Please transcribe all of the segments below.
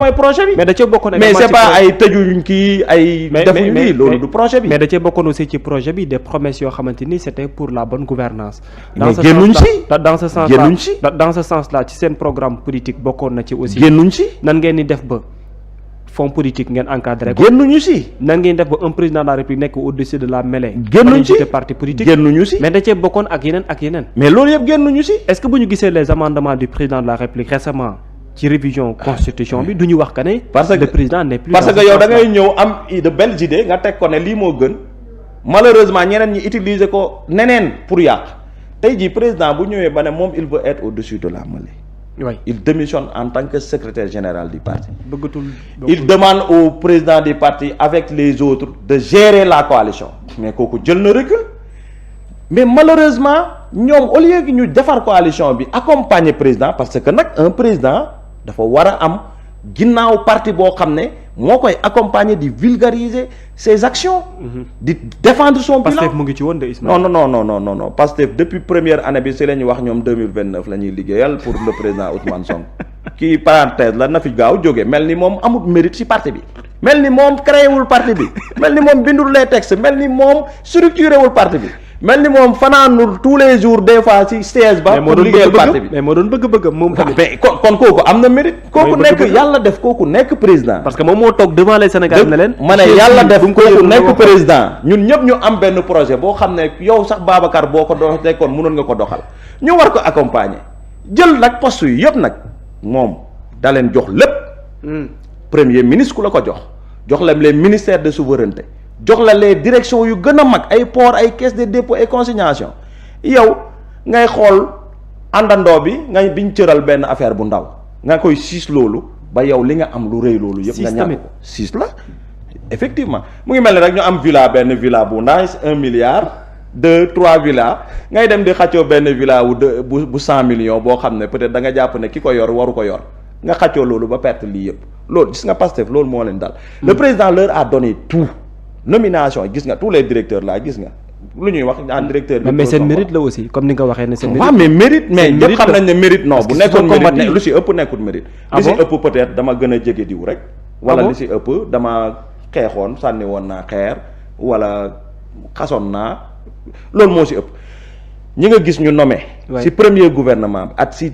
mooy projet bi. mais da cee bokkoon mais c'est pas ay tëjuñ kii ay. defuñ lii loolu du projet bi. mais da cee bokkoon aussi ci projet bi des promesses yoo xamante ni c'était pour la bonne gouvernance mais génnuñ si dans ce sens génnuñ si dans ce sens là ci seen programme politique bokkoon na ci aussi. génnuñ si nan ngeen di def ba fonds politique ngeen encadré ko. génnuñu si. nan ngeen def ba un président de la république nekk au-dessus de la mêlée. génnuñ si parti politique génnuñu si. mais da cee bokkoon ak yeneen ak yeneen. mais loolu yëpp génnuñu si. est-ce que bu ñu gisee les amendements du président de la république récemment ci révision constitution bi du ñu wax que ne. parce que le président n'est plus. parce que yow da ngay ñëw am de belles idées nga teg ko ne lii moo gën malheureusement ñeneen ñi utiliser ko neneen pour yàq tey jii président bu ñëwee ba ne moom il veut être au-dessus de la mêlée. oui il démissionne en tant que secrétaire général du parti. bëggatul il demande au président du parti avec les autres de gérer la coalition. mais kooku jël na recul mais malheureusement ñoom au lieu que ñu defar coalition bi accompagner président parce que nag un président dafa war a am ginnaaw parti boo xam ne moo koy accompagner di vulgariser ses actions. di défendre son bilan. Pastef mu ngi ci woon de Ismaïla. non Pastef depuis première année bi si la ñuy wax ñoom 2029 la ñuy liggéeyal pour le président Ousmane Sonko kii parenthèse la na fi gaaw jóge mel ni moom amul mérite ci parti bi. mel ni moom créé wul parti bi mel ni moom bindul les textes mel ni moom structuré wul parti bi. mel ni moom fanaanul tous les jours des fois ci siège ba. pour liggéeyal parti bi mais moo doon bëgg-bëgg moom tamit. mais kon kooku am na mérite. kooku nekk yàlla def kooku nekk président. parce que moom moo toog devant les Sénégalais ne leen. ma ne yàlla def kooku nekk président ñun ñëpp ñu am benn projet boo xam ne yow sax Babacar boo ko doon nekkoon mënoon nga ko doxal ñu war ko accompagner jël nag poste yi yëpp nag moom da leen jox lépp. premier ministre ku la ko jox la les ministères de souveraineté. jox la les directions yu gën a mag ay port ay caisse de dépôt et consignation yow ngay xool àndandoo bi ngay biñ cëral benn affaire bu ndaw nga koy siis loolu ba yow li nga am lu rëy loolu yëpp nga ñàkk ko siis la effectivement mu ngi mel ni rek ñu am benn villa bu nice 1 milliard 2-3 villas ngay dem di xàccoo benn villa bu 100 millions boo xam ne peut-être da nga jàpp ne ki ko yor waru ko yor nga xàccoo loolu ba perte lii yëpp loolu gis nga Pastef loolu moo leen dal le président leur a donné tout nomination gis nga tous les directeurs là gis nga lu ñuy wax en directeur bi. mais seen mérite la aussi comme ni nga ko waxee ne seen mérite. waaw mais mérite mais ñëpp xam nañ ne mérite non bu nekkoon mérite lu si ëpp nekkul mérite. li si ëpp peut-être dama gën a jege diw rek. wala li si ëpp dama xeexoon sànni woon naa xeer wala xasoon naa loolu moo si ëpp ñi nga gis ñu nommé. si premier gouvernement bi ak si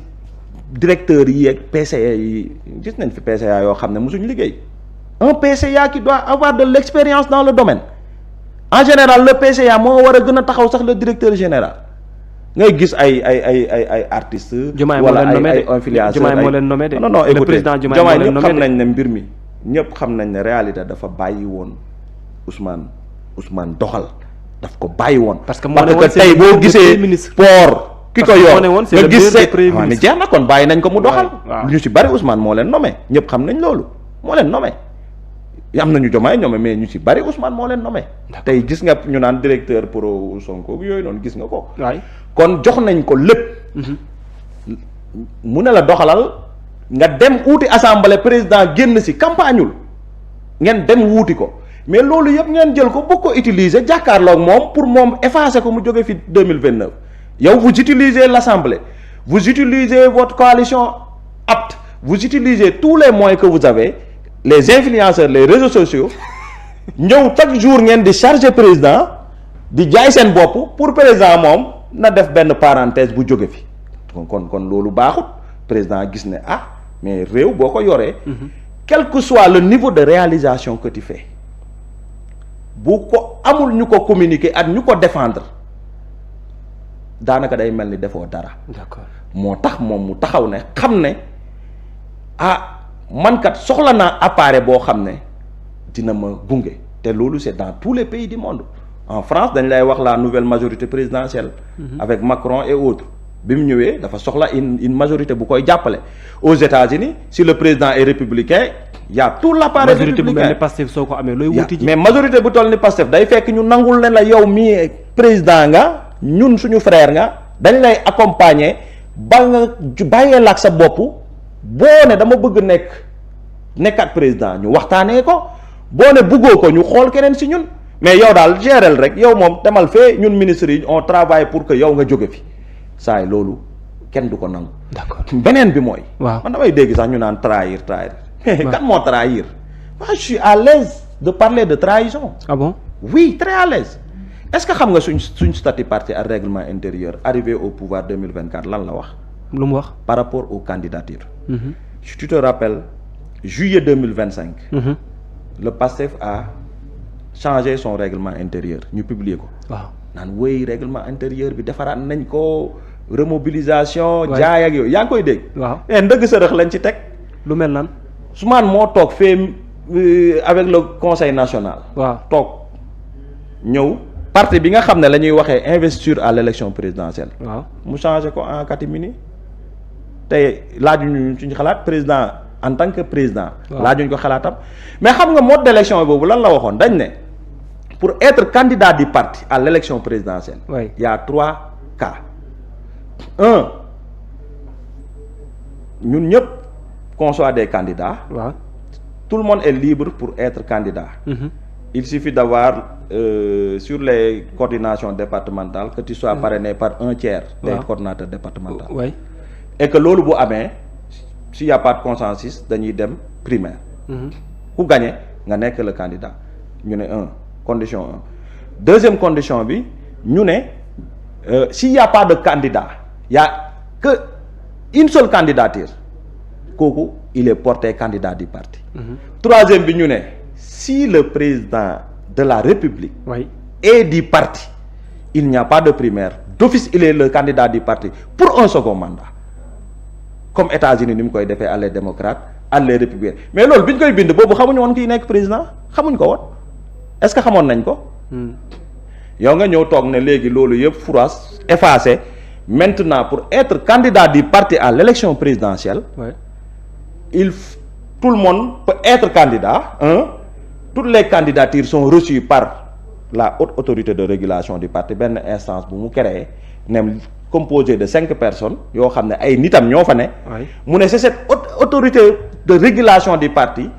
directeurs yi ak PCA yi gis nañ fi PCA yoo xam ne mosuñ liggéey. un PCA qui doit avoir de l'expérience dans le domaine en général le PCA moo war a gën a taxaw sax le directeur général ngay gis ay artistes. wala ay influenceurs Diomaye moo leen nommé de. non le président Diomaye moo leen ñëpp nommé xam nañ ne mbir mi ñëpp xam nañ ne réalité dafa bàyyi woon Ousmane doxal daf ko bàyyi woon. parce que tey boo gisee port. ki ko yor nga gis mais jeex na kon bàyyi nañ ko mu doxal. ñu ci bari Ousmane moo leen nommé ñëpp xam nañ loolu moo leen nommé. am nañu Diomaye ñoom mais ñu ci bari Ousmane moo leen nommé. tey gis nga ñu naan directeur pro Sonko yooyu noonu gis nga ko. kon jox nañ ko lépp. mu ne la doxalal nga dem uuti assemblée président génn ci campagneul ngeen dem wuuti ko mais loolu yëpp ngeen jël ko bëgg ko utiliser jàkkaarloog moom pour moom effacer ko mu jóge fi 2029 yow vous utilisez l'assemblée vous utilisez votre coalition apte vous utilisez tous les moyens que vous avez. les influenceurs les réseaux sociaux ñëw chaque jour ngeen di charger président di jaay seen bopp pour président moom na def benn parenthèse bu jóge fi kon loolu baaxut président gis ne mais réew boo ko yoree quel que soit le niveau de réalisation que tu fais bu ko amul ñu ko communiquer ak ñu ko défendre daanaka day mel ni defoo dara. d'accord moo tax moom mu taxaw ne xam ne man kat soxla naa appareil boo xam ne dina ma gunge te loolu c'est dans tous les pays du monde en France dañ lay wax la nouvelle majorité présidentielle. avec Macron et autres bi mu ñëwee dafa soxla une majorité bu koy jàppale. aux États-Unis si le président est républicain y a tout l'appareil républicain. majorité bu mel ni Pastef soo ko amee looy wuti ji. mais majorité bu toll ni Pastef day fekk ñu nangul ne la yow mii président nga ñun suñu frère nga dañ lay accompagner ba nga bàyyee laak sa bopp. boo ne dama bëgg nekkaat président ñu waxtaanee ko boo ne bëggoo ko ñu xool keneen si ñun mais yow daal gérel rek yow moom demal fee ñun ministres yi on travaille pour que yow nga jóge fi saa yi loolu kenn du ko nangu. d'accord beneen bi mooy. waaw man damay dégg sax ñu naan trahir kan moo trahir. moi je suis à l'aise de parler de trahison. ah bon. oui très à l'aise est-ce que xam nga suñ statut parti ak règlement intérieur arrivé au pouvoir 2024 lan la wax. lu mu wax. par rapport aux candidatures. si tu te rappelles juillet 2025. le PASTEF a changé son règlement intérieur ñu publier ko. waaw naan wéy règlement intérieur bi defaraat nañ ko remobilisation. jaay ak yooyu yaa ngi koy dégg. waaw ndëgg sërëx lañ ci teg. lu mel nan. Ousmane moo toog fee avec le conseil national. waaw toog ñëw. parti bi nga xam ne la ñuy waxee investiture à l'élection présidentielle. waaw mu changé ko en catimini tey laajuñu suñu xalaat président en tant que président. laajuñ ko xalaatam mais xam nga mode d'élection boobu lan la waxoon dañ ne pour être candidat du parti à l'élection présidentielle. oui il y a 3 cas. un ñun ñëpp qu'on soit des candidats. waaw tout le monde est libre pour être candidat. il suffit d'avoir sur les coordinations départementales que tu sois parrainé par 1/3 des coordonnateurs départementaux. oui et que loolu bu amee s'il y a pas de consensus dañuy dem primaire. ku gagné nga nekk le candidat ñu ne condition 1. deuxième condition bi ñu ne s'il y a pas de candidat y a que une seule candidature kooku il est porté candidat du parti. troisième bi ñu ne si le président de la République est du parti il n'y a pas de primaire d'office il est le candidat du parti pour un second mandat comme États-Unis ni mu koy defee à les démocrates à les républicains mais loolu bi ñu koy bind boobu xamuñu woon kiy nekk président xamuñ ko woon est-ce que xamoon nañ ko. yow nga ñëw toog ne léegi loolu yëpp furaas effacé maintenant pour être candidat du parti à l'élection présidentielle. Tout le monde peut être candidat. Toutes les candidatures sont reçues par la haute autorité de régulation du parti benn instance bu mu créé nem composé de 5 personnes yoo xam ne ay nitam ñoo fa ne. mu ne c'est cette haute autorité de régulation du parti.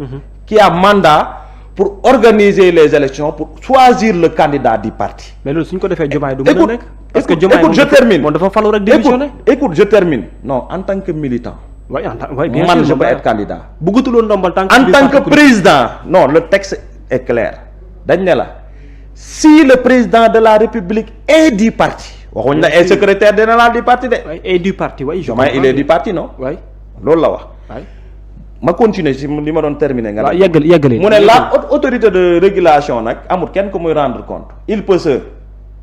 qui a mandat pour organiser les élections pour choisir le candidat du parti. mais loolu suñ ko defee Diomaye du mën a nekk. parce que Diomaye écoute je termine moom dafa falu rek démissionné. écoute je termine non en tant que militant. bien man sûr je peux être candidat. bëggatuloon ndombal tànk en tant que président non le texte est clair dañ ne la si le président de la République est du parti. waxuñ la est secrétaire général du parti de. est du parti Diomaye il est du parti non. loolu la wax. ma continuer si li ma doon terminer. nga yeggali mu ne la haute autorité de régulation nag amul kenn ku muy rendre compte. il peut se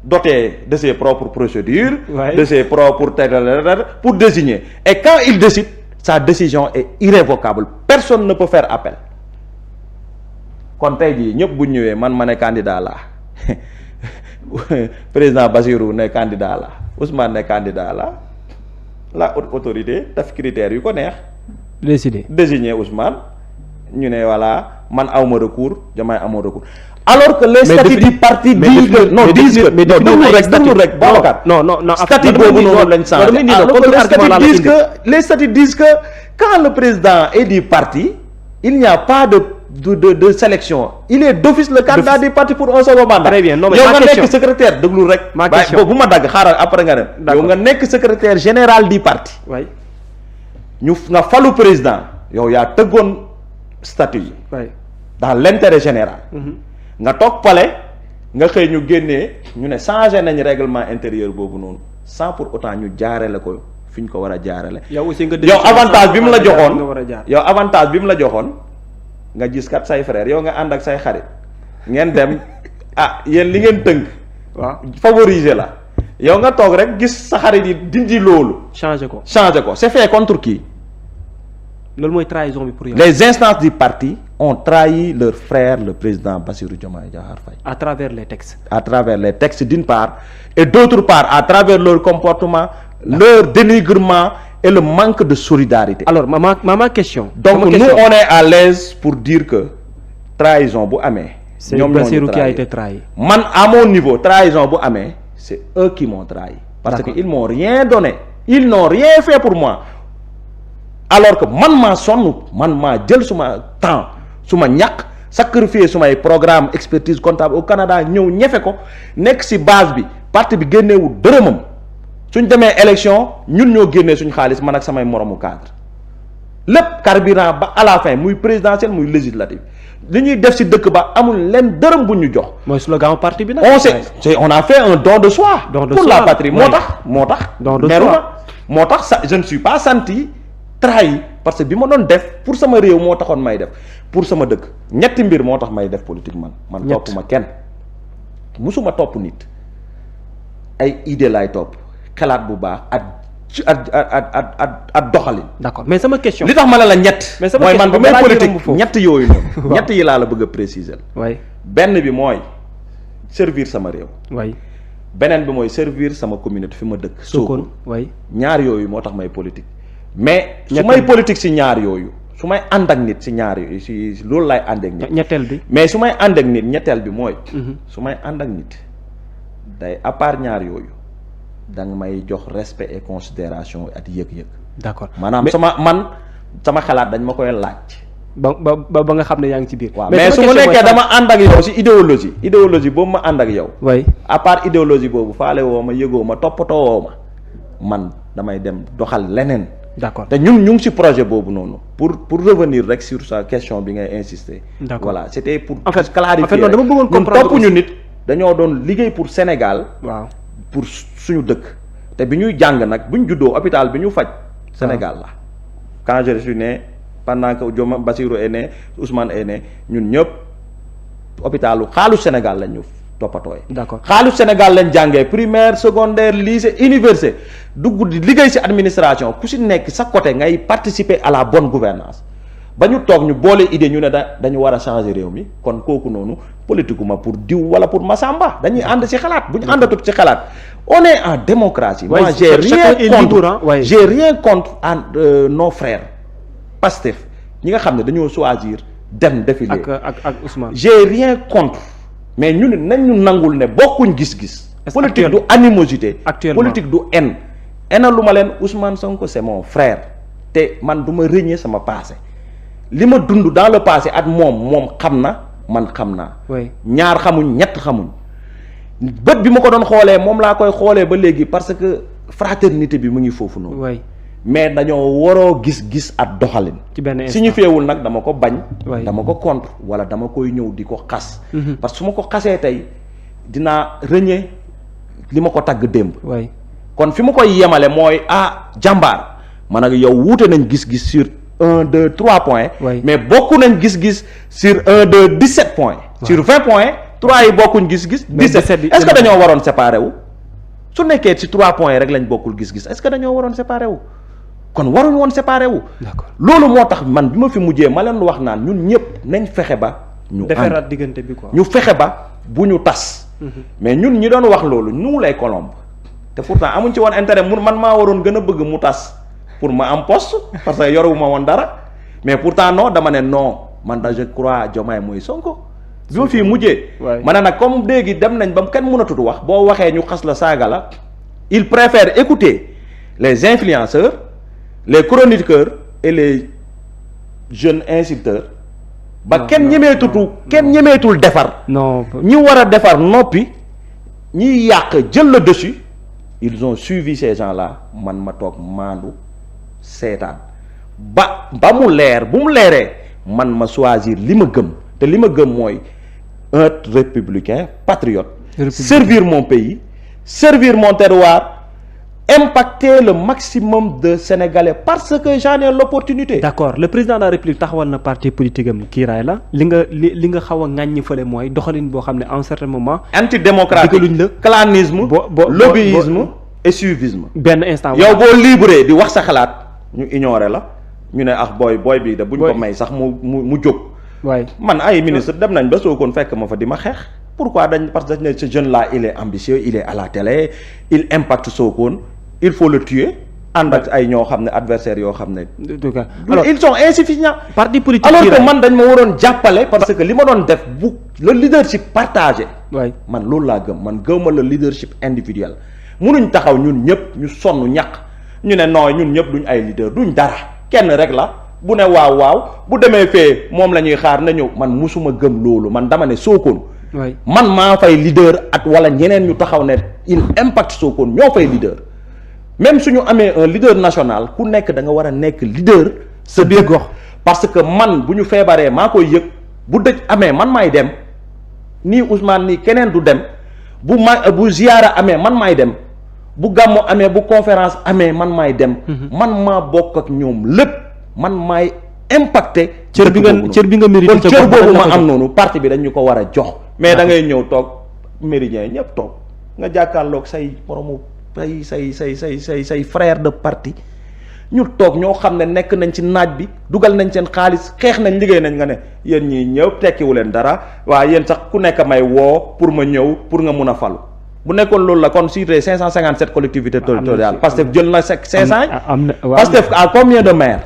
doter de ses propres procédures. de ses propres pour désigner et quand il décide. sa décision est irrévocable personne ne peut faire appel kon tey jii ñëpp bu ñëwee man ma ne candidat la président Bassirou ne candidat la Ousmane ne candidat la haute autorité daf critères yu ko neex. désigner Ousmane ñu ne voilà man awma recours Diomaye amoo recours. alors que les statuts du parti disent que non disent que mais déglu rek Babacar non statut boobu noonu lañ changé les statuts disent que quand le président est du parti il n'y a pas de sélection il est d'office le candidat du parti pour un second mandat. très bien non mais yow nga nekk secrétaire déglu rek. ma question boobu bu ma dagg xaaral après nga dem. yow nga nekk secrétaire général du parti. ñu nga falu président yow yaa tëggoon statut yi. dans l'intérêt général. nga toog pale nga xëy ñu génnee ñu ne changé nañ règlement intérieur boobu noonu sans pour autant ñu jaarale ko fi ñu ko war a jaarale. yow aussi nga yow avantage bi mu la joxoon yow avantage bi mu la joxoon nga gis kat say frère yow nga ànd ak say xarit ngeen dem yéen li ngeen tënk. favoriser la yow nga toog rek gis sa xarit yi dindi loolu. changé ko c'est fait contre qui. loolu mooy trahison bi pour yow. les instances du parti ont trahi leur frère le président Bassirou Diomaye Diakhar Faye. à travers les textes. à travers les textes d'une part et d'autre part à travers leur comportement leur dénigrement et le manque de solidarité. alors ma question. donc nous on est à l'aise pour dire que trahison bu amee. c'est Bassirou qui a été trahi. man à mon niveau trahison bu amee c'est eux qui m'ont trahi. parce que ils m'ont rien donné. ils n'ont rien fait pour moi. alors que man maa sonn man maa jël suma temps suma ñàkk sacrifier sumay programme expertise comptable au Canada ñëw ñefe ko nekk ci base bi parti bi génneewul dërëmam suñ demee élection ñun ñoo génnee suñ xaalis man ak samay moromu cadre lépp carburant ba à la fin muy présidentielle muy législative li ñuy def ci dëkk ba amul leen dërëm bu ñu jox. mooy slogan parti bi nag. on a fait un don de soi. pour la patrie moo tax. don de meru soi ma moo tax sa je ne suis pas senti trahi parce que bi ma doon def pour sama réew moo taxoon may def pour sama dëkk ñetti mbir moo tax may def politique man. topp ma kenn musuma topp nit ay idée laay topp xalaat bu baax at doxalin. d'accord mais sama question. li tax ma ne la ñett. mais sama mooy man bu may politique foofu. ñett yooyu noonu. ñett yi laa la bëgg a préciser. waay benn bi mooy servir sama réew. waay beneen bi mooy servir sama communauté fi ma dëkk. Sokone waay ñaar yooyu moo tax may politique. mais su ñetteel may politique si ñaar yooyu su may ànd ak nit si ñaar yooyu si loolu laay ànd ak nit. ñetteel bi. mais su may ànd ak nit ñetteel bi mooy. su may ànd ak nit day à part ñaar yooyu da nga may jox respect et considération ak yëg-yëg. d'accord maanaam sama xalaat dañ ma koy laaj. ba nga xam ne yaa ngi ci biir. waaw mais su ma nekkee dama ànd ak yow si idéologie boobu ma ànd ak yow. waay à part idéologie boobu faale woo ma yëgoo ma toppatoo woo ma man damay dem doxal leneen. d'accord te ñun ñu ngi si projet boobu noonu pour revenir rek sur sa question bi ngay insister. d'accord voilà c'était pour. en fait clarifier dama bëggoon comprendre topp ñu nit dañoo doon liggéey pour Sénégal. waaw pour suñu dëkk te bi ñuy jàng nag bu ñu juddoo hôpital bi ñu faj. Sénégal la quand je suis né pendant que Dioma Bassirou est né Ousmane est né ñun ñëpp hôpitalu xaalu Sénégal lañ ñu toppatooy. d'accord xaalu Sénégal lañ jàngee primaire secondaire lycée université dugg di liggéey ci administration ku ci nekk sa côté ngay participer à la bonne gouvernance ba ñu toog ñu boole idée ñu ne dañu war a changer réew mi kon kooku noonu politique ma pour diw wala pour Massamba dañuy ànd ci xalaat bu ñu àndatut ci xalaat on est en démocratie. moi j'ai rien contre nos frères Pastef ñi nga xam ne dañoo choisir dem défiler ak Ousmane. j'ai rien contre mais ñun nañ ñu nangul ne bokkuñ gis-gis. politique du animosité. actuellement politique du haine. lu ma leen Ousmane Sonko c'est mon frère te man du ma rëñee sama passé li ma dund dans le passé at moom xam na man xam naa. ñaar xamuñ ñett xamuñ bët bi ma ko doon xoolee moom laa koy xoolee ba léegi parce que fraternité bi mu ngi foofu noonu. mais dañoo waroo gis-gis ak doxalin. ci benn instant signifiewul nag dama ko bañ. dama ko contre wala dama koy ñëw di ko xas. parce que su ma ko xasee tey dinaa rëñee li ma ko tagg démb. kon fi ma koy yemale mooy jàmbaar man ak yow wuute nañ gis-gis sur 1 2 3 points. mais bokku nañ gis-gis sur 1 2 17 points. sur 20 points 3 yi bokkuñ gis-gis. 17 est-ce que dañoo waroon séparer wu. su nekkee ci 3 points rek lañ bokkul gis-gis est-ce que dañoo waroon séparer wu. kon waruñ woon séparer wu. d'accord loolu moo tax man bi ma fi mujjee ma leen wax naan ñun ñëpp nañ fexe ba. ñu defaraat diggante bi quoi. ñu fexe ba bu ñu tas. mais ñun ñi doon wax loolu ñu lay colombe te pourtant amuñ ci woon intérêt man maa waroon gën a bëgg mu tas pour ma am poste parce que yorewuma woon dara mais pourtant non dama ne non man da je crois Diomaye mooy Sonko. bi ma fii mujjee. ma ne nag comme léegi dem nañ ba kenn mënatut wax boo waxee ñu xas la saaga la il préfère écouter les influenceurs. les chroniqueurs et les jeunes insulteurs ba kenn ñemeetul defar. non ñi war a defar noppi ñiy yàq jël le dessus ils ont suivi ces gens-là man ma toog maandu seetaan ba mu leer bu mu leeree man ma choisir li ma gëm te li ma gëm mooy un républicain patriote. servir mon pays servir mon terroir. impacter le maximum de Sénégalais parce que j'en ai l'opportunité. d'accord le président de la République taxawal na parti politique am kiiraay la li nga xaw a ŋàññi fële mooy doxalin boo xam ne en certain moment. antidémocratique la clanisme. lobbyisme et suivisme. benn instant yow boo libre di wax sa xalaat ñu ignorer la ñu ne booy bii de buñ ko may sax mu jóg. man ay ministre dem nañ ba Sokone fekk ma fa di ma xeex. pourquoi parce que dañ ne ce jeune là il est ambitieux il est à la télé il impacte Sokone. il faut le tuer ànd ak ay ñoo xam ne adversaires yoo xam ne. alors ils sont insuffisants. parti politique alors que man dañ ma waroon jàppale. parce que li ma doon def le leadership partagé. man loolu laa gëm man gëmma le leadership individuel. munuñ taxaw ñun ñëpp ñu sonn ñàq ñu ne non ñun ñëpp duñ ay leader duñ dara kenn rek la bu ne waaw bu demee fee moom la ñuy xaar na ñëw man musuma gëm loolu man dama ne Sokone. man maa fay leader ak wala ñeneen ñu taxaw ne il impact Sokone ñoo fay leader. même suñu amee un leader national ku nekk da nga war a nekk leader sa biir gox. parce que man bu ñu feebaree maa koy yëg bu dëj amee man maay dem nii Ousmane nii keneen du dem bu ziyaara amee man maay dem bu gàmmu amee bu conférence amee man maay dem. man maa bokk ak ñoom lépp man maay impacté. cër bi nga mérité kon cër boobu ma am noonu parti bi dañu ko war a jox. mais da ngay ñëw toog méridien ñëpp toog nga jàkkaarloog say moromu say frère de parti ñu toog ñoo xam ne nekk nañ ci naaj bi dugal nañ seen xaalis xeex nañ liggéey nañ nga ne yéen ñii ñëw tekkiwu leen dara waaye yéen sax ku nekk may woo pour ma ñëw pour nga mun a falu bu nekkoon loolu la kon sur les 557 collectivités territoriales Pastef jël na 500 Pastef à combien de maires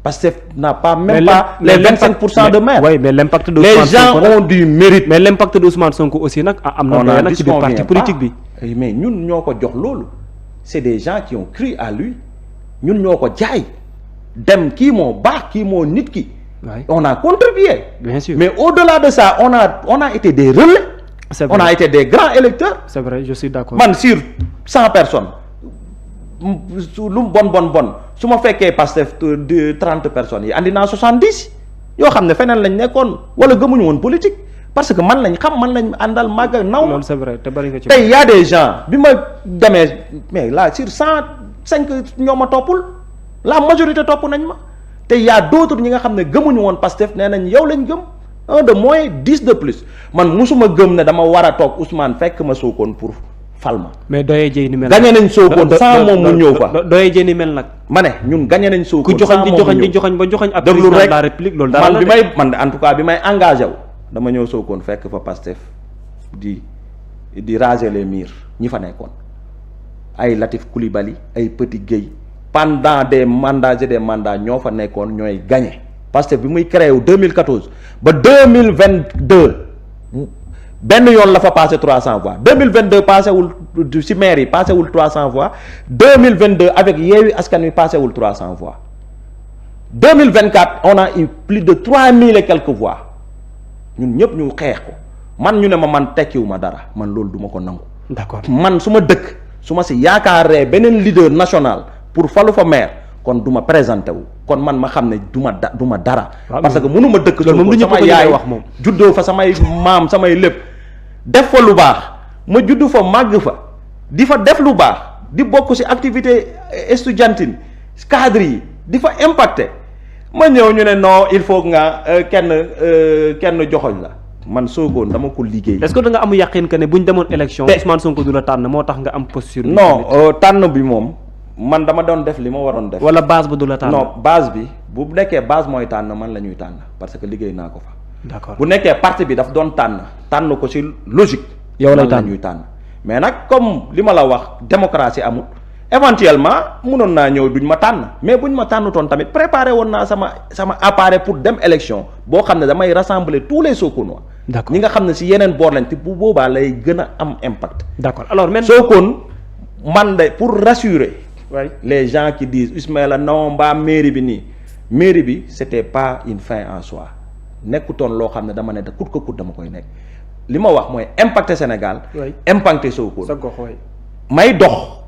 Pastef n'a pas même pas les 25% de maires. Oui, mais l'impact de les gens ont du mérite. Mais l'impact de Ousmane Sonko aussi nag am na doole nag ci biir parti politique bi. mais ñun ñoo ko jox loolu c'est des gens qui ont cru à lui ñun ñoo ko jaay dem kii moo baax kii moo nit ki. on a contribué. Bien sûr. mais au-delà de ça on a été des relais. C'est vrai. On a été des grands électeurs. C'est vrai, je suis d'accord. man sur 100 personnes lu mu bon su ma fekkee Pastef de 30 personnes yi andi naa 70 yoo xam ne feneen lañ nekkoon wala gëmuñu woon politique parce que man lañ xam man lañ àndal màgg ak naw. loolu c'est vrai te bari nga ci. tey y a des gens bi ma demee mais là sur 105 ñoo ma toppul la majorité topp nañ ma te y a d'autres ñi nga xam ne gëmuñu woon Pastef nee nañ yow lañ gëm. 1 de moins 10 de plus man musuma gëm ne dama war a toog Ousmane fekk ma Sokone pour fal ma. mais doyee jëy ni mel. gañe nañ Sokone sans moom mu ñëw fa. doyee jëy ni mel nag. ma ne ñun gañe nañ Sokone. ku joxoñ di joxoñ ba joxoñ ab déglu président rek de la république loolu dara la man en tout cas bi may engagé wu dama ñëw Sokone fekk fa Pastef di raser les murs ñi fa nekkoon ay Latif Coulibaly ay Petit Gueye pendant des mandats et des mandats ñoo fa nekkoon ñooy gañe Pastef bi muy créé wu 2014 ba 2022 benn yoon la fa passé 300 voix 2022 passé wul ci maire yi passé wul 300 voix 2022 avec Yewwi Askan Wi passé wul 300 voix 2024 on a eu plus de 3000 et quelques voix ñun ñëpp ñu xeex ko man ñu ne ma man tekkiwu ma dara man loolu du ma ko nangu. d'accord man su ma dëkk su ma si yaakaaree beneen leader national pour falu fa maire. kon du ma présenté wu kon man ma xam ne du ma dara. parce que mënu ma dëkk. loolu moom sama yaay wax moom. juddoo fa samay maam samay lépp def fa lu baax ma juddu fa màgg fa di fa def lu baax di bokk ci activité estudiantine cadre yi di fa impacté ma ñëw ñu ne non il faut nga kenn joxoñ la man Sokone dama ko liggéey. est-ce que da nga am yaqin que ne bu ñu demoon élection. Ousmane Sonko du la tànn moo tax nga am posture. non tànn bi moom. man dama doon def li ma waroon def. wala base bu du la tànn. non base bi bu nekkee base mooy tànn man la ñuy tànn parce que liggéey naa ko fa. d'accord bu nekkee parti bi daf doon tànn ko ci logique. yow lay man la ñuy tànn mais nag comme li ma la wax démocratie amul éventuellement mënoon naa ñëw duñ ma tànn mais buñ ma tànnutoon tamit préparé woon naa sama appareil pour dem élection boo xam ne damay rassembler tous les Sokonois. d'accord ñi nga xam ne ci yeneen boor lañ te bu boobaa lay gën a am impact. d'accord alors maintenant Sokone man de pour rassurer. oui les gens qui disent Ismaïla non mbaa mairie bi nii mairie bi c'était pas une fin en soi nekkutoon loo xam ne dama ne da kut ko kut dama koy nekk li ma wax mooy impacter Sénégal. oui impacter Sokone. sa gox oui. may dox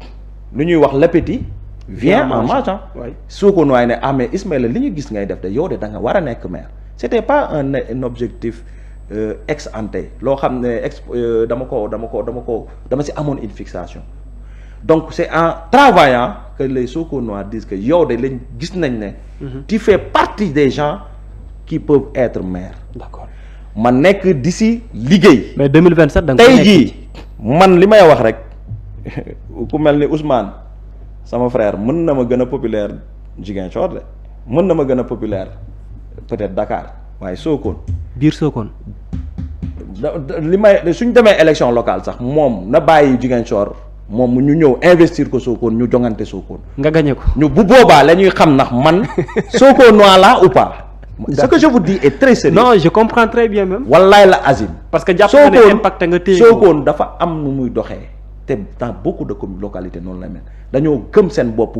lu ñuy wax l'appétit vient en marchant. oui Sokone waaye ne mais Ismaïla li ñu gis ngay def de yow de da nga war a nekk maire c'était pas un objectif ex ante loo xam ne dama si amoon une fixation. donc c'est en travaillant que les Sokonois disent que yow de lañ gis nañ ne. tu fais partie des gens qui peuvent être maire. d'accord ma nekk d'ici liggéey. mais 2027 da nga tey jii man li may wax rek ku mel ni Ousmane sama frère mën na ma gën a populaire Ziguinchor de mën na ma gën a populaire peut-être Dakar waaye Sokone. biir Sokone. li may suñ demee élection locale sax moom na bàyyi Ziguinchor. moom ñu ñëw investir ko Sokone ñu jongante Sokone. nga gagné ko. ñu bu boobaa la ñuy xam ndax man Sokonois là ou pas. ce que je vous dis est très sérieux. non je comprends très bien même. wallaay la azim. parce que jàpp nga ne impacté nga téye Sokone dafa am nu muy doxee te dans beaucoup de localités noonu la mel dañoo gëm seen bopp